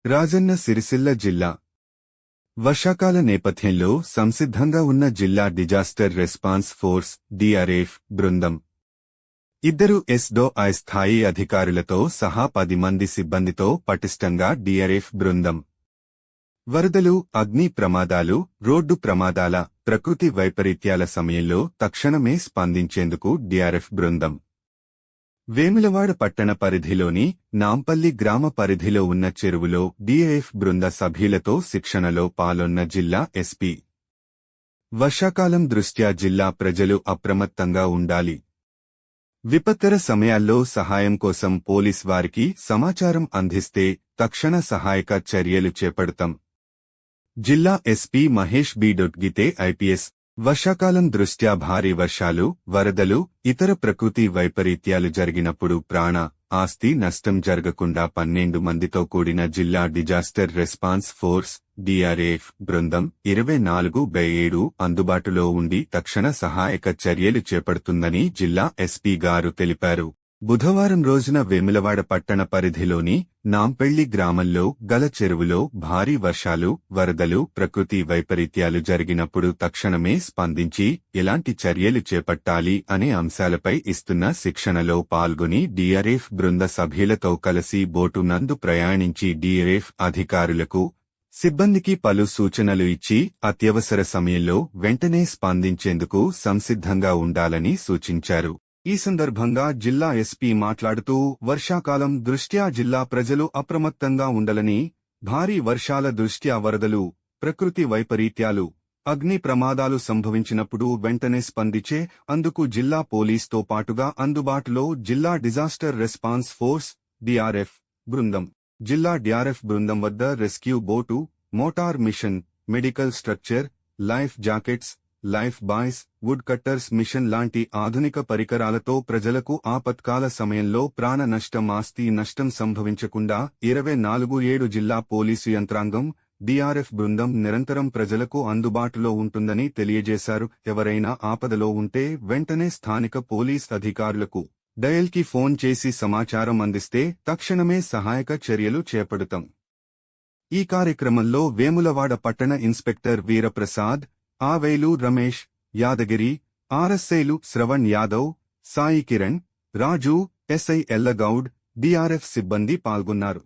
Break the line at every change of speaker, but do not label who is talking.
రాజన్న సిరిసిల్ల జిల్లా వర్షాకాల నేపథ్యంలో సంసిద్ధంగా ఉన్న జిల్లా డిజాస్టర్ రెస్పాన్స్ ఫోర్స్ డిఆర్ఎఫ్ బృందం 2 ఎస్డోఐ స్థాయి అధికారులతో సహా 10 మంది సిబ్బందితో పటిష్టంగా డిఆర్ఎఫ్ బృందం వరదలు, అగ్ని ప్రమాదాలు, రోడ్డు ప్రమాదాల, ప్రకృతి వైపరీత్యాల సమయంలో తక్షణమే స్పందించేందుకు డిఆర్ఎఫ్ బృందం వేములవాడ పట్టణ పరిధిలోని నాంపల్లి గ్రామ పరిధిలో ఉన్న చెరువులో డిఆర్ఎఫ్ బృంద సభ్యులతో శిక్షణలో పాల్గొన్న జిల్లా ఎస్పీ. వర్షాకాలం దృష్ట్యా జిల్లా ప్రజలు అప్రమత్తంగా ఉండాలి. విపత్కర సమయాల్లో సహాయం కోసం పోలీస్ వారికి సమాచారం అందిస్తే తక్షణ సహాయక చర్యలు చేపడతాం. జిల్లా ఎస్పీ మహేష్ బి. గీతే ఐపీఎస్. వర్షాకాలం దృష్ట్యా భారీ వర్షాలు, వరదలు, ఇతర ప్రకృతి వైపరీత్యాలు జరిగినప్పుడు ప్రాణ, ఆస్తి నష్టం జరగకుండా 12 మందితో కూడిన జిల్లా డిజాస్టర్ రెస్పాన్స్ ఫోర్స్ డిఆర్ఎఫ్ బృందం 24/7 అందుబాటులో ఉండి తక్షణ సహాయక చర్యలు చేపడుతుందని జిల్లా ఎస్పీ గారు తెలిపారు. బుధవారం రోజున వేములవాడ పట్టణ పరిధిలోని నాంపల్లి గ్రామంలో గల చెరువులో భారీ వర్షాలు, వరదలు, ప్రకృతి వైపరీత్యాలు జరిగినప్పుడు తక్షణమే స్పందించి ఎలాంటి చర్యలు చేపట్టాలి అనే అంశాలపై ఇస్తున్న శిక్షణలో పాల్గొని డిఆర్ఎఫ్ బృంద సభ్యులతో కలిసి బోటు నందు ప్రయాణించి డిఆర్ఎఫ్ అధికారులకు, సిబ్బందికి పలు సూచనలు ఇచ్చి అత్యవసర సమయంలో వెంటనే స్పందించేందుకు సంసిద్ధంగా ఉండాలని సూచించారు. ఈ సందర్భంగా జిల్లా ఎస్పీ మాట్లాడుతూ వర్షాకాలం దృష్ట్యా జిల్లా ప్రజలు అప్రమత్తంగా ఉండాలని, భారీ వర్షాల దృష్ట్యా వరదలు, ప్రకృతి వైపరీత్యాలు, అగ్ని ప్రమాదాలు సంభవించినప్పుడు వెంటనే స్పందించే అందుకు జిల్లా పోలీస్తో పాటుగా అందుబాటులో జిల్లా డిజాస్టర్ రెస్పాన్స్ ఫోర్స్ డిఆర్ఎఫ్ బృందం, జిల్లా డిఆర్ఎఫ్ బృందం వద్ద rescue boat, motor machine, medical stretcher, life jackets, life buoys, wood cutters machine లాంటి ఆధునిక పరికరాలతో ప్రజలకు ఆపత్కాల సమయంలో ప్రాణ నష్టం, ఆస్తి నష్టం సంభవించకుండా 24/7 జిల్లా పోలీసు యంత్రాంగం, డిఆర్ఎఫ్ బృందం నిరంతరం ప్రజలకు అందుబాటులో ఉంటుందని తెలియజేశారు. ఎవరైనా ఆపదలో ఉంటే వెంటనే స్థానిక పోలీస్ అధికారులకు డయల్కి ఫోన్ చేసి సమాచారం అందిస్తే తక్షణమే సహాయక చర్యలు చేపడతాం. ఈ కార్యక్రమంలో వేములవాడ పట్టణ ఇన్స్పెక్టర్ వీరప్రసాద్, ఆవేలు రమేష్, యాదగిరి, ఆర్ఎస్ఐలు శ్రవణ్ యాదవ్, సాయి కిరణ్, రాజు, ఎస్ఐ ఎల్లగౌడ్, డిఆర్ఎఫ్ సిబ్బంది పాల్గొన్నారు.